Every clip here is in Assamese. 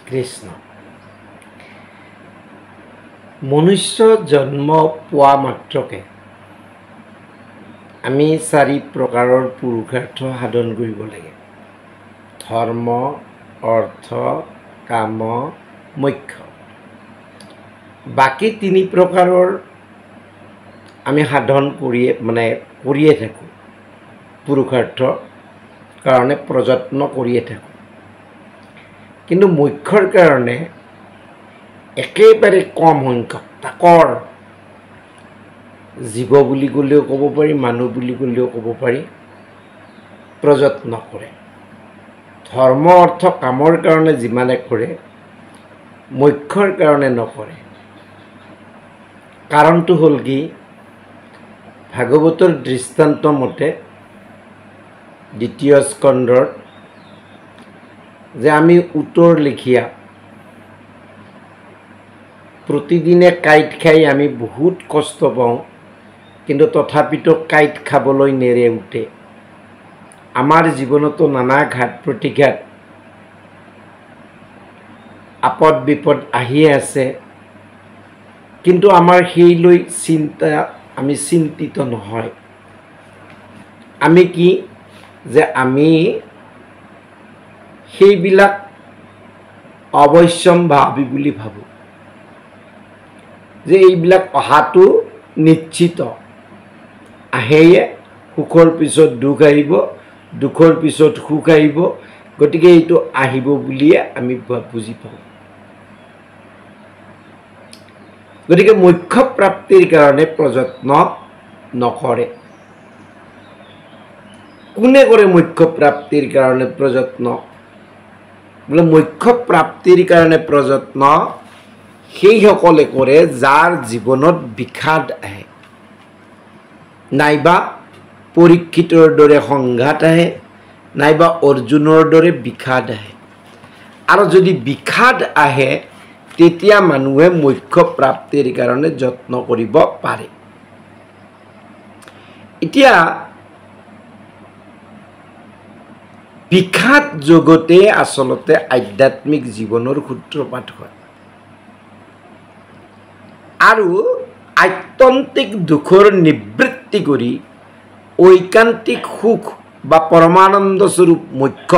কৃষ্ণ মনুষ্য জন্ম পোৱা মাত্ৰকে আমি 4 প্ৰকাৰৰ পুৰুষাৰ্থ সাধন কৰিব লাগে। ধৰ্ম, অৰ্থ, কাম, মোক্ষ। বাকি 3 প্ৰকাৰৰ আমি সাধন কৰিয়ে থাকোঁ। পুৰুষাৰ্থ কাৰণে প্ৰযত্ন কৰিয়ে থাকোঁ। কিন্তু মোক্ষৰ কাৰণে একেবাৰে কম সংখ্যক তাকৰ জীৱ বুলি ক'লেও ক'ব পাৰি, মানুহ বুলি ক'লেও ক'ব পাৰি, প্ৰযত্ন কৰে। ধৰ্ম অৰ্থ কামৰ কাৰণে যিমানে কৰে, মোক্ষৰ কাৰণে নকৰে। কাৰণটো হ'ল কি, ভাগৱতৰ দৃষ্টান্ত মতে 2য় স্কন্ধৰ যে আমি উটৰ লেখীয়া প্ৰতিদিনে কাঁইট খাই আমি বহুত কষ্ট পাওঁ, কিন্তু তথাপিতো কাঁইট খাবলৈ নেৰে উঠে। আমাৰ জীৱনতো নানা ঘাত প্ৰতিঘাত আপদ বিপদ আহিয়ে আছে, কিন্তু আমাৰ সেইলৈ আমি চিন্তিত নহয়। আমি কি যে আমি সেইবিলাক অৱশ্যম্ভাৱী বুলি ভাবোঁ, যে এইবিলাক অহাটো নিশ্চিত। আহেয়ে, সুখৰ পিছত দুখ আহিব, দুখৰ পিছত সুখ আহিব, গতিকে এইটো আহিব বুলিয়ে আমি বুজি পাওঁ। গতিকে মোক্ষ প্ৰাপ্তিৰ কাৰণে প্ৰযত্ন নকৰে। কোনে কৰে মোক্ষ প্ৰাপ্তিৰ কাৰণে প্ৰযত্ন? বোলে মোক্ষ প্ৰাপ্তিৰ কাৰণে প্ৰযত্ন সেইসকলে কৰে যাৰ জীৱনত বিষাদ আহে, নাইবা পৰীক্ষিতৰ দৰে সংঘাত আহে, নাইবা অৰ্জুনৰ দৰে বিষাদ আহে। আৰু যদি বিষাদ আহে, তেতিয়া মানুহে মোক্ষ প্ৰাপ্তিৰ কাৰণে যত্ন কৰিব পাৰে। এতিয়া বিষাদ জগতে আচলতে আধ্যাত্মিক জীৱনৰ সূত্ৰপাত হয়। আৰু আত্যন্তিক দুখৰ নিবৃত্তি কৰি ঐকান্তিক সুখ বা পৰমানন্দ স্বৰূপ মোক্ষ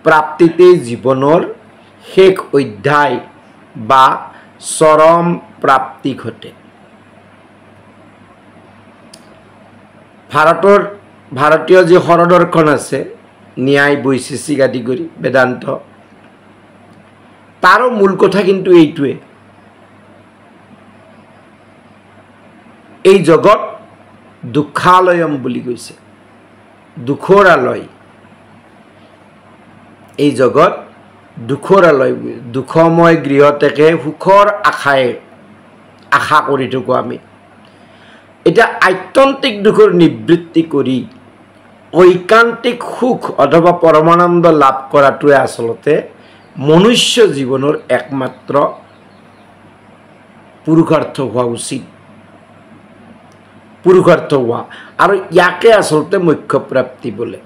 প্ৰাপ্তিতে জীৱনৰ শেষ অধ্যায় বা চৰম প্ৰাপ্তি ঘটে। ভাৰতীয় যি হৰদৰ্শন আছে, ন্যায় বৈশেষিক আদি কৰি বেদান্ত, তাৰো মূল কথা কিন্তু এইটোৱে, এই জগত দুঃখালয়ম বুলি কৈছে, দুখৰ আলয়। এই জগত দুখৰ আলয়, দুখময় গৃহতেকে সুখৰ আশা কৰি থাকোঁ আমি। এতিয়া আত্যন্তিক দুখৰ নিবৃত্তি কৰি ঐকান্তিক সুখ অথবা পৰমানন্দ লাভ কৰাটোৱে আচলতে মনুষ্য জীৱনৰ একমাত্ৰ পুৰুষাৰ্থ হোৱা উচিত। পুৰুষাৰ্থ হোৱা, আৰু ইয়াকে আচলতে মোক্ষ প্ৰাপ্তি বোলে।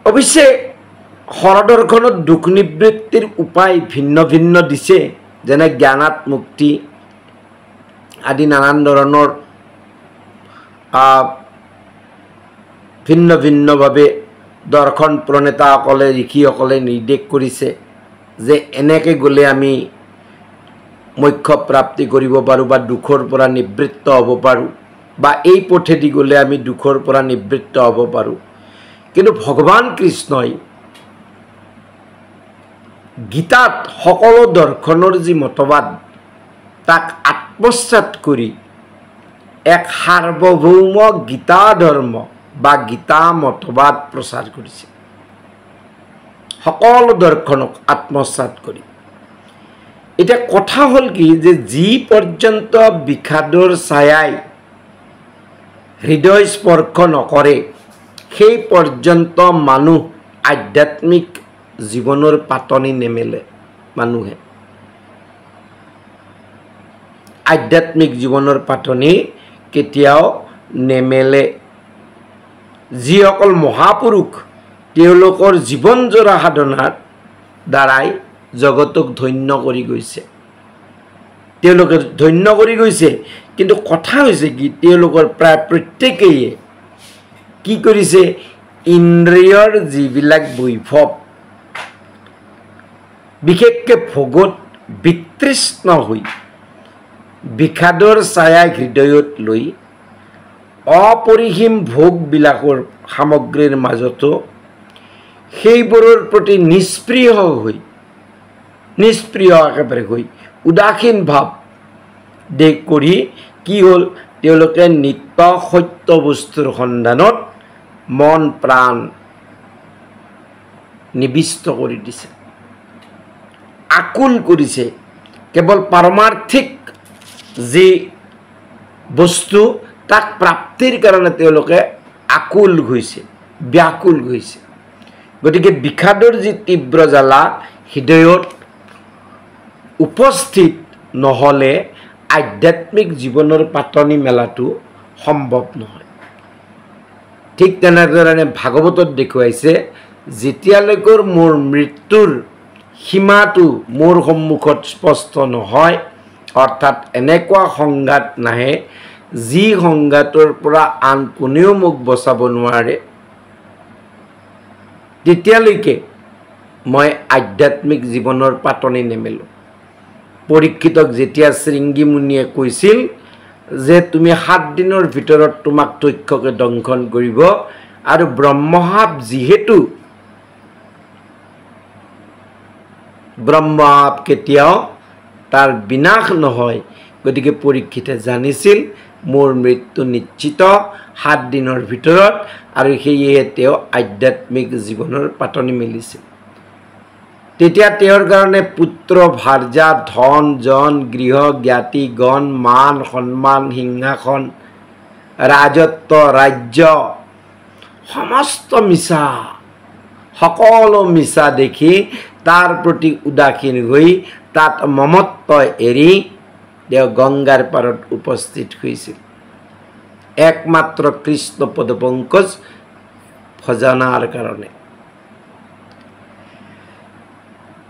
অৱশ্যে হৰদৰ্শনত দুখ নিবৃত্তিৰ উপায় ভিন্ন ভিন্ন দিছে, যেনে জ্ঞানাত মুক্তি আদি নানান ধৰণৰ ভিন্ন ভিন্নভাৱে দৰ্শন প্ৰণেতাসকলে, ঋষিসকলে নিৰ্দেশ কৰিছে যে এনেকৈ গ'লে আমি মোক্ষ প্ৰাপ্তি কৰিব পাৰোঁ বা দুখৰ পৰা নিবৃত্ত হ'ব পাৰোঁ, বা এই পথেদি গ'লে আমি দুখৰ পৰা নিবৃত্ত হ'ব পাৰোঁ। কিন্তু ভগৱান কৃষ্ণই গীতাত সকলো দৰ্শনৰ যি মতবাদ, তাক আত্মসাৎ কৰি এক সাৰ্বভৌম গীতা ধৰ্ম বা গীতা মতবাদ প্ৰচাৰ কৰিছে। সকলো দৰ্শনক আত্মসাৎ কৰি। এতিয়া কথা হ'ল কি, যে যি পৰ্যন্ত বিষাদৰ ছায়াই হৃদয় স্পৰ্শ নকৰে, সেই পৰ্যন্ত মানুহ আধ্যাত্মিক জীৱনৰ পাতনি নেমেলে। মানুহে আধ্যাত্মিক জীৱনৰ পাতনি কেতিয়াও নেমেলে। যিসকল মহাপুৰুষ তেওঁলোকৰ জীৱনজোৰা সাধনাৰ দ্বাৰাই জগতক ধন্য কৰি গৈছে। তেওঁলোকে ধন্য কৰি গৈছে, কিন্তু কথা হৈছে কি তেওঁলোকৰ প্ৰায় প্ৰত্যেকেই কি কৰিছে, ইন্দ্ৰিয়ৰ যিবিলাক বৈভৱ, বিশেষকৈ ভোগত বিতৃষ্ণ হৈ বিষাদৰ ছায়া হৃদয়ত লৈ অপৰিসীম ভোগবিলাকৰ সামগ্ৰীৰ মাজতো সেইবোৰৰ প্ৰতি নিষ্প্ৰিয় একেবাৰে হৈ উদাসীন ভাৱ দেশ কৰি কি হ'ল, তেওঁলোকে নিত্য সত্য বস্তুৰ সন্ধানত মন প্ৰাণ নিবিষ্ট কৰি দিছে, আকুল কৰিছে। কেৱল পাৰমাৰ্থিক যি বস্তু তাক প্ৰাপ্তিৰ কাৰণে তেওঁলোকে আকুল হৈছে, ব্যাকুল হৈছে। গতিকে বিষাদৰ যি তীব্ৰ জ্বালা হৃদয়ত উপস্থিত নহ'লে আধ্যাত্মিক জীৱনৰ পাতনি মেলাটো সম্ভৱ নহয়। ঠিক তেনেধৰণে ভাগৱতত দেখুৱাইছে, যেতিয়ালৈকে মোৰ মৃত্যুৰ সীমাটো মোৰ সন্মুখত স্পষ্ট নহয়, অৰ্থাৎ এনেকুৱা সংঘাত নাহে যি সংঘাতৰ পৰা আন কোনেও মোক বচাব নোৱাৰে, তেতিয়ালৈকে মই আধ্যাত্মিক জীৱনৰ পাতনি নেমেলোঁ। পৰীক্ষিতক যেতিয়া শৃংগী মুনিয়ে কৈছিল যে তুমি 7 দিনৰ ভিতৰত তোমাক তক্ষকে দংশন কৰিব, আৰু ব্ৰহ্মসাপ যিহেতু ব্ৰহ্মসাপ কেতিয়াও তাৰ বিনাশ নহয়, গতিকে পৰীক্ষিতে জানিছিল মোৰ মৃত্যু নিশ্চিত 7 দিনৰ ভিতৰত, আৰু সেয়েহে তেওঁ আধ্যাত্মিক জীৱনৰ পাতনি মেলিছিল। তেতিয়া তেওঁৰ কাৰণে পুত্ৰ ভাৰ্যা ধন জন গৃহ জ্ঞাতি গণ মান সন্মান সিংহাসন ৰাজত্ব ৰাজ্য সমস্ত মিছা, সকলো মিছা দেখি তাৰ প্ৰতি উদাসীন হৈ তাত মমত্ব এৰি তেওঁ গংগাৰ পাৰত উপস্থিত হৈছিল, একমাত্ৰ কৃষ্ণ পদপংকজ ভজনাৰ কাৰণে।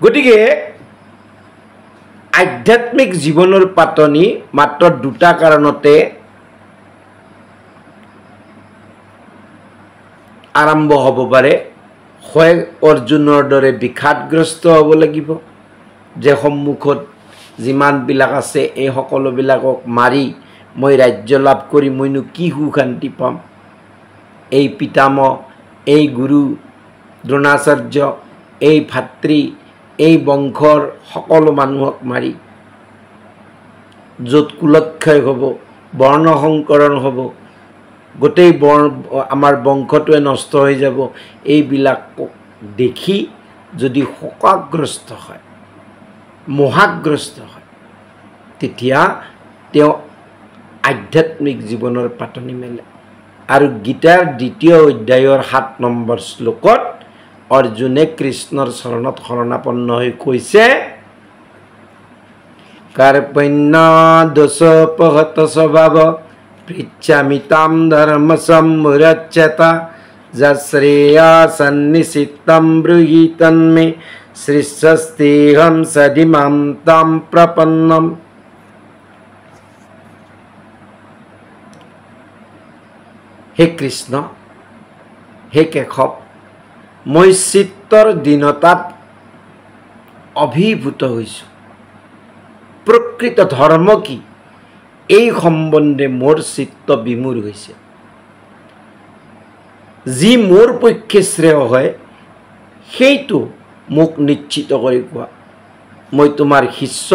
গতিকে আধ্যাত্মিক জীৱনৰ পাতনি মাত্ৰ দুটা কাৰণতে আৰম্ভ হ'ব পাৰে। হয় অৰ্জুনৰ দৰে বিষাদগ্ৰস্ত হ'ব লাগিব, যে সন্মুখত যিমানবিলাক আছে এই সকলোবিলাকক মাৰি মই ৰাজ্য লাভ কৰি মইনো কি সুশান্তি পাম। এই পিতামহ, এই গুৰু দ্ৰোণাচাৰ্য, এই ভাতৃ, এই বংশৰ সকলো মানুহক মাৰি য'ত কুলক্ষয় হ'ব, বৰ্ণসংকৰণ হ'ব, গোটেই আমাৰ বংশটোৱে নষ্ট হৈ যাব, এইবিলাকক দেখি যদি শোকাগ্ৰস্ত হয়, মোহাগ্ৰস্ত হয়, তেতিয়া তেওঁ আধ্যাত্মিক জীৱনৰ পাতনি মেলে। আৰু গীতাৰ 2য় অধ্যায়ৰ 7 নম্বৰ শ্লোকত অৰ্জুনে কৃষ্ণৰ চৰণত শৰণাপন্ন হৈ কৈছে, কাৰ্পণ্য দোষোপহত স্বভাৱ পৃচ্ছামি তাম ধৰ্ম সম্মুৰচ্যতা যশ্ৰেয়া সন্নিচিত্তম ব্ৰূহি তন্মে শ্ৰীস্বস্তিহম সদিমাম তাম প্ৰপন্নম। হে কৃষ্ণ, হে কেশৱ, মই চিত্তৰ দীনতাত অভিভূত হৈছোঁ। প্ৰকৃত ধৰ্ম কি এই সম্বন্ধে মোৰ চিত্ত বিমূঢ় হৈছে। যি মোৰ পক্ষে শ্ৰেয় হয় সেইটো মোক নিশ্চিত কৰি কোৱা। মই তোমাৰ শিষ্য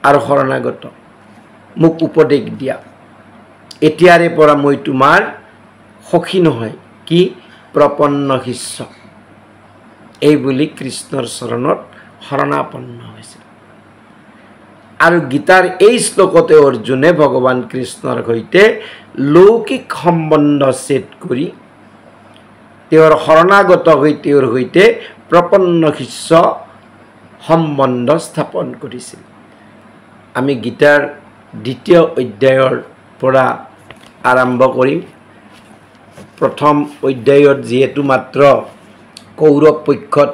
আৰু শৰণাগত, মোক উপদেশ দিয়া। এতিয়াৰে পৰা মই তোমাৰ সখী নহয়, কি প্ৰপন্ন শিষ্য। এই বুলি কৃষ্ণৰ চৰণত শৰণাপন্ন হৈছে। আৰু গীতাৰ এই শ্লোকতে অৰ্জুনে ভগৱান কৃষ্ণৰ সৈতে লৌকিক সম্বন্ধ ছেদ কৰি তেওঁৰ শৰণাগত হৈ তেওঁৰ সৈতে প্ৰপন্ন শিষ্য সম্বন্ধ স্থাপন কৰিছিল। আমি গীতাৰ 2য় অধ্যায়ৰ পৰা আৰম্ভ কৰিম। প্ৰথম অধ্যায়ত যিহেতু মাত্ৰ কৌৰৱ পক্ষত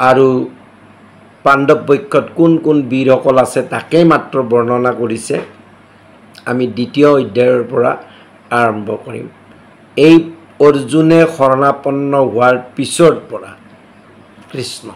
আৰু পাণ্ডৱ পক্ষত কোন কোন বীৰসকল আছে তাকেই মাত্ৰ বৰ্ণনা কৰিছে। আমি দ্বিতীয় অধ্যায়ৰ পৰা আৰম্ভ কৰিম। এই অৰ্জুনে শৰণাপন্ন হোৱাৰ পিছৰ পৰা কৃষ্ণ